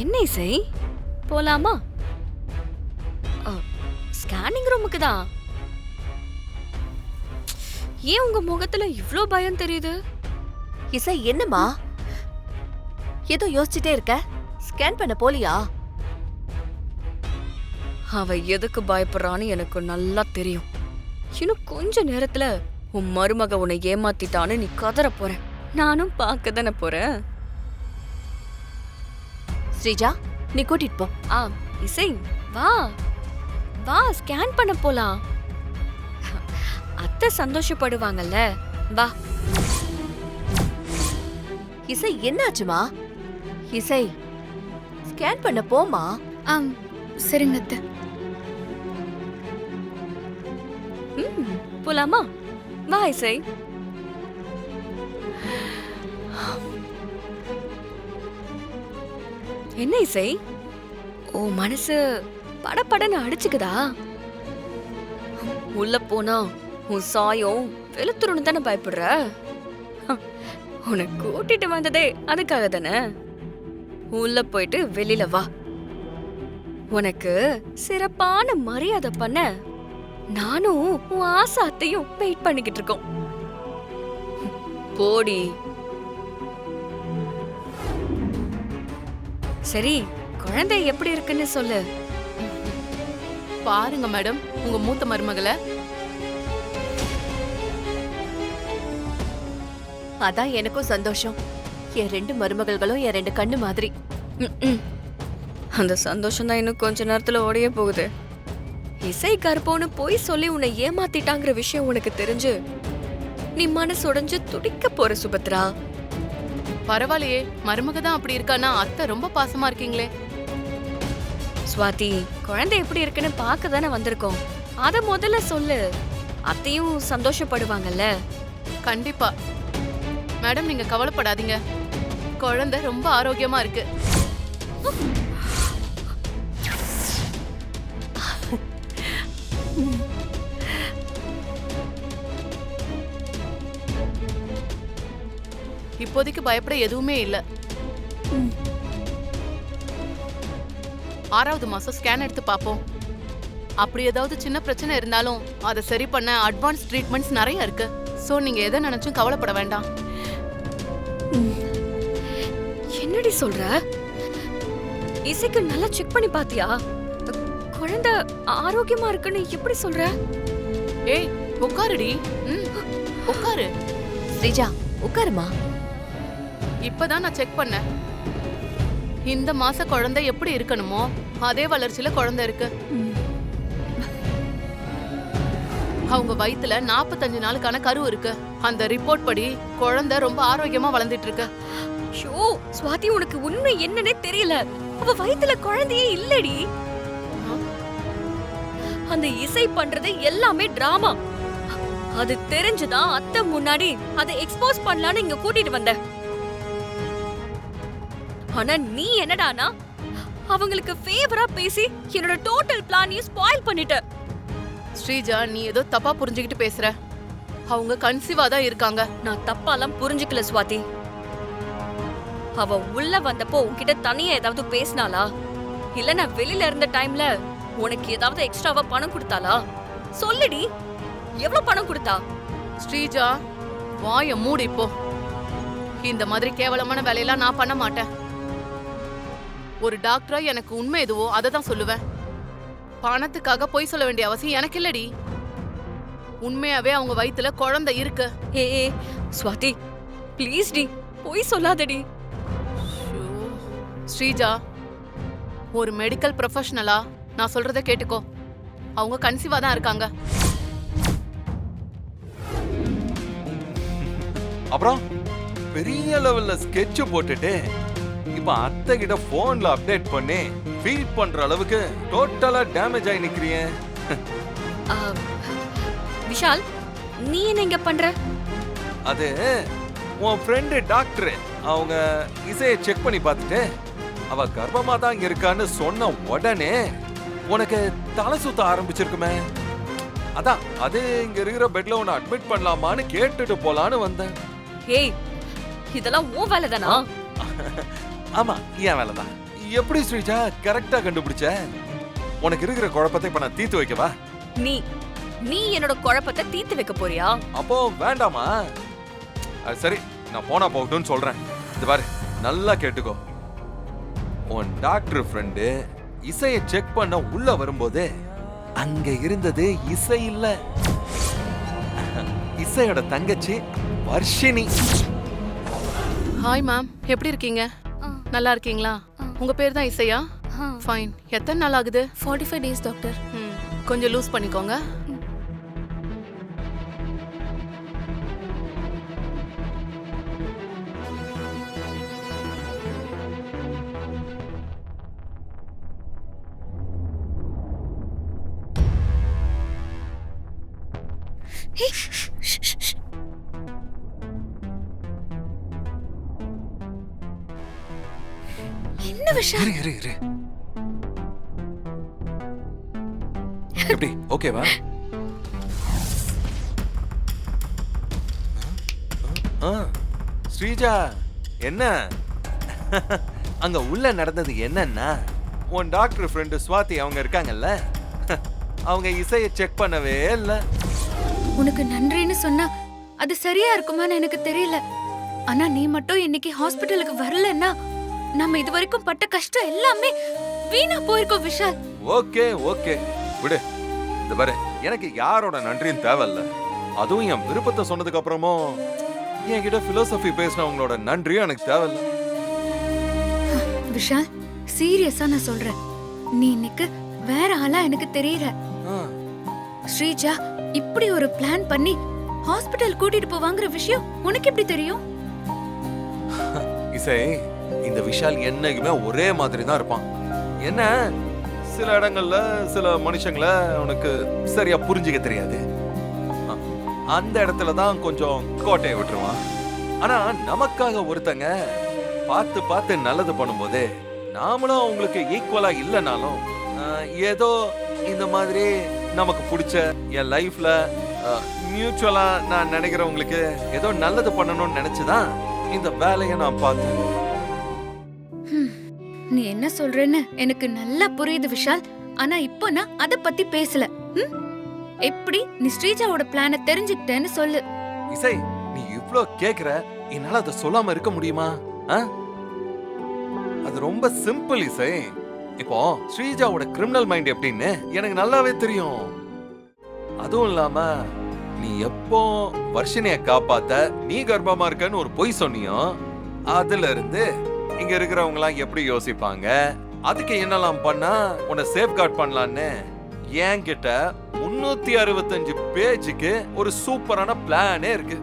என்ன இசை? போலாமா? ஸ்கேனிங் ரூமுக்கு தான். ஏன் உங்க முகத்துல இவ்ளோ பயம் தெரியுது? இசை என்னம்மா ஏதோ யோசிச்சுட்டே இருக்க? ஸ்கேன் பண்ண போலியா? அவ எதுக்கு பயப்படுறான்னு எனக்கு நல்லா தெரியும். இன்னும் கொஞ்ச நேரத்துல உன் மருமக உன்னை ஏமாத்திட்டான்னு நீ கதற போற. நானும் பார்க்க தானே போறேன். ஸ்ரீஜா, நீ கூட்டிட்டு போ. இசை வா வா, ஸ்கேன் பண்ண போலாம். அத்தை சந்தோஷப்படுவாங்கல்ல, வா. இசை என்னாச்சுமா? இசை ஸ்கேன் பண்ண போமா? சரிங்க அத்தை. போலாமா? வா இசை. என்ன இசை, ஓ மனசு படபடன்னு அடிச்சுக்குதா? உள்ள போனா உன் சாயம் வெளுத்துருன்னு தானே பயப்படுற? உன்னை கூட்டிட்டு வந்ததே அதுக்காக தானே. உள்ள போயிட்டு வெளியில வா. உனக்கு சிறப்பான மரியாதை பண்ண நானும் உன் ஆசை அத்தையும் வெயிட் பண்ணிக்கிட்டு இருக்கோம். போடி. சரி, குழந்தை எப்படி இருக்குன்னு சொல்லு. பாருங்க மேடம், உங்க மூத்த மருமகளை. அதான் எனக்கும் சந்தோஷம். என் 2 மருமகள்களும் என் 2 கண்ணு மாதிரி. அந்த சந்தோஷம் தான் இன்னும் கொஞ்ச நேரத்துல ஓடியே போகுது. இசை கற்போன்னு போய் சொல்லி உன்னை ஏமாத்திட்டாங்கிற விஷயம் உனக்கு தெரிஞ்சு நீ மனசு உடைஞ்சு துடிக்க போற சுபத்ரா. பரவாயில்லையே, மருமக தான் அப்படி இருக்கானா? அத்தை ரொம்ப பாசமா இருக்கீங்களே. ஸ்வாதி, குழந்தை எப்படி இருக்குன்னு பார்க்க தானே வந்திருக்கோம். அத முதல்ல சொல்லு. அத்தையும் சந்தோஷப்படுவாங்கல்ல. கண்டிப்பா மேடம், நீங்க கவலைப்படாதீங்க. குழந்தை ரொம்ப ஆரோக்கியமா இருக்கு. இப்போதைக்கு பயப்பட எதுவுமே இல்ல. 6வது மாசம் ஸ்கேன் எடுத்து பாப்போம். அப்படி ஏதாவது சின்ன பிரச்சனை இருந்தாலும் அதை சரி பண்ண அட்வான்ஸ் ட்ரீட்மெண்ட்ஸ் நிறைய இருக்கு. சோ நீங்க எதை நினைச்சும் கவலைப்பட வேண்டாம். என்னடி சொல்ற? இசைக்கு நல்லா செக் பண்ணி பாத்தியா? குழந்தை ஆரோக்கியமா இருக்குன்னு எப்படி சொல்ற? ஏய், உட்காருடி. உட்காரு. ஸ்ரீஜா, உட்காருமா. இப்பதான் நான் செக் பண்ணேன். இந்த மாச குழந்தை எப்படி இருக்கணுமோ அதே வளர்ச்சியில குழந்தை இருக்கு. அவங்க வயித்துல 45 நாளுக்கான கரு இருக்கு. அந்த ரிப்போர்ட் படி குழந்தை ரொம்ப ஆரோக்கியமா வளர்ந்துட்டு இருக்கு. ஷோ, ஸ்வாதி, உனக்கு உண்மை என்னன்னே தெரியல. அவ வயித்துல குழந்தையே இல்லடி. அந்த இசை பண்றது எல்லாமே டிராமா. அது தெரிஞ்சுதான் அத்தை முன்னாடி அதை எக்ஸ்போஸ் பண்ணலான்னு இங்க கூட்டிட்டு வந்த. ஆனா நீ என்னடானா அவங்களுக்கு ஃபேவரா பேசி என்னோட டோட்டல் பிளானையும் ஸ்பாயில் பண்ணிட்ட. ஸ்ரீஜா, நீ ஏதோ தப்பா புரிஞ்சுக்கிட்டு பேசுற. அவங்க கன்சீவா தான் இருக்காங்க. நான் தப்பாலாம் புரிஞ்சுக்கல ஸ்வாதி. அவ உள்ள வந்தப்போ உன்கிட்ட தனியா ஏதாவது பேசினாளா? இல்ல நான் வெளியில இருந்த டைம்ல உனக்கு ஏதாவது எக்ஸ்ட்ராவா பணம் கொடுத்தாளா? சொல்லுடி, எவ்வளவு பணம் கொடுத்தா? ஸ்ரீஜா, வாய மூடி போ. இந்த மாதிரி கேவலமான வேலையெல்லாம் நான் பண்ண மாட்டேன். ஒரு டாக்டரா எனக்கு உண்மை எதுவோ அதை தான் சொல்லுவேன். பணத்துக்காக பொய் சொல்ல வேண்டிய அவசியம் எனக்கு இல்லடி. உண்மையாவே அவங்க வயித்துல குழந்தை இருக்கு. ஏ ஸ்வாதி, ப்ளீஸ் டி, பொய் சொல்லாதடி. ஸ்ரீஜா, ஒரு மெடிக்கல் ப்ரொஃபஷனலா நான் சொல்றத கேட்டுக்கோ. அவங்க கன்சீவா தான் இருக்காங்க. அப்புறம் பெரிய லெவல்ல ஸ்கெட்ச் போட்டுட்டு இப்ப அத்தை கிட்ட போன்ல அப்டேட் பண்ணி ஃபீல் பண்ற அளவுக்கு டோட்டலா டேமேஜ் ஆகி நிக்கிறிய. விஷால், நீ என்ன இங்க பண்ற? அது உன் ஃப்ரெண்டு டாக்டர் அவங்க இசையை செக் பண்ணி பார்த்துட்டு அவ கர்ப்பமா தான் இங்க இருக்கான்னு சொன்ன உடனே உனக்கு தலை சுத்த ஆரம்பிச்சிருக்குமே. அதான் அது இங்க இருக்கிற பெட்ல உன்னை அட்மிட் பண்ணலாமான்னு கேட்டுட்டு போலான்னு வந்தேன். ஏய், இதெல்லாம் உன் வேலை தானா? ஆமா, என் வேலைதான். எப்படி ஸ்ரீஜா கரெக்டா கண்டுபிடிச்ச? உனக்கு இருக்கிற குழப்பத்தை இப்ப நான் தீர்த்து வைக்கவா? நீ நீ என்னோட குழப்பத்தை தீர்த்து வைக்க போறியா? அப்போ வேண்டாமா? சரி, நான் போனா போகட்டும்னு சொல்றேன். இது பாரு, நல்லா கேட்டுக்கோ. உன் டாக்டர் ஃப்ரெண்டு இசையை செக் பண்ண உள்ள வரும்போது அங்க இருந்தது இசை இல்ல, இசையோட தங்கச்சி வர்ஷினி. ஹாய் மேம், எப்படி இருக்கீங்க? நல்லா இருக்கீங்களா? உங்க பேர் தான் இசையா? ஃபைன். எத்தனை நாள் ஆகுது? 45 days டாக்டர். கொஞ்சம் லூஸ் பண்ணிக்கோங்க. என்ன விஷயம்? இரு. எப்படி ஓகேவா? ஸ்ரீஜா, என்ன அங்க உள்ள நடந்தது என்னன்னா, உன் டாக்டர் ஃப்ரெண்டு ஸ்வாதி அவங்க இருக்காங்கல்ல, அவங்க இசையை செக் பண்ணவே இல்ல. உனக்கு நன்றின்னு சொன்னா அது சரியா இருக்குமான்னு எனக்கு தெரியல. ஆனா நீ மட்டும் இன்னைக்கு ஹாஸ்பிடலுக்கு வரலன்னா நம்ம இது வரைக்கும் பட்ட கஷ்டம் எல்லாமே வீணா போயிருக்கோம் விஷால். ஓகே விடு. இந்த பாரு, எனக்கு யாரோட நன்றியும் தேவையில்ல. அதுவும் என் விருப்பத்தை சொன்னதுக்கு அப்புறமும் என்கிட்ட பிலோசபி பேசினவங்களோட நன்றியும் எனக்கு தேவையில்ல. விஷால், சீரியஸா நான் சொல்றேன், நீ இன்னைக்கு வேற ஆளா எனக்கு தெரியற. ஸ்ரீஜா இப்படி ஒரு பிளான் பண்ணி ஹாஸ்பிடல் கூட்டிட்டு போவாங்கற விஷயம் உனக்கு எப்படி தெரியும்? இசை, இந்த விஷால் என்னைக்குமே ஒரே மாதிரி தான் இருப்பான். என்ன, சில இடங்கள்ல சில மனுஷங்களை உனக்கு சரியா புரிஞ்சுக்க தெரியாது. அந்த இடத்துல தான் கொஞ்சம் கோட்டையை விட்டுருவான். ஆனா நமக்காக ஒருத்தங்க பார்த்து நல்லது பண்ணும்போது நாமளும் அவங்களுக்கு ஈக்குவலா இல்லைனாலும் ஏதோ இந்த மாதிரி நமக்கு பிடிச்ச என் லைஃப்ல மியூச்சுவலா நான் நினைக்கிறவங்களுக்கு ஏதோ நல்லது பண்ணணும்னு நினைச்சுதான் இந்த வேலையை நான் பார்த்தேன். நீ என்ன சொல்றேன்னு எனக்கு நல்லா புரியுது விஷால். ஆனா இப்போ நான் அத பத்தி பேசல. எப்படி நீ ஸ்ரீஜாவோட பிளானை தெரிஞ்சுக்கிட்டேன்னு சொல்லு. இசை, நீ இவ்ளோ கேக்குற, என்னால அதை சொல்லாம இருக்க முடியுமா? அது ரொம்ப சிம்பிள் இசை. இப்போ ஸ்ரீஜாவோட கிரிமினல் மைண்ட் எப்படின்னு எனக்கு நல்லாவே தெரியும். அதுவும் இல்லாம நீ எப்போ வர்ஷினிய காப்பாத்த நீ கர்ப்பமா இருக்கன்னு ஒரு பொய் சொன்னியோ, அதுல இருந்து இங்க இருக்கிறவங்க எல்லாம் எப்படி யோசிப்பாங்க, அதுக்கு என்னெல்லாம் பண்ணா உன்னை சேஃப் கார்ட் பண்ணலான்னு என்கிட்ட 365 பேஜுக்கு ஒரு சூப்பரான பிளானே இருக்கு.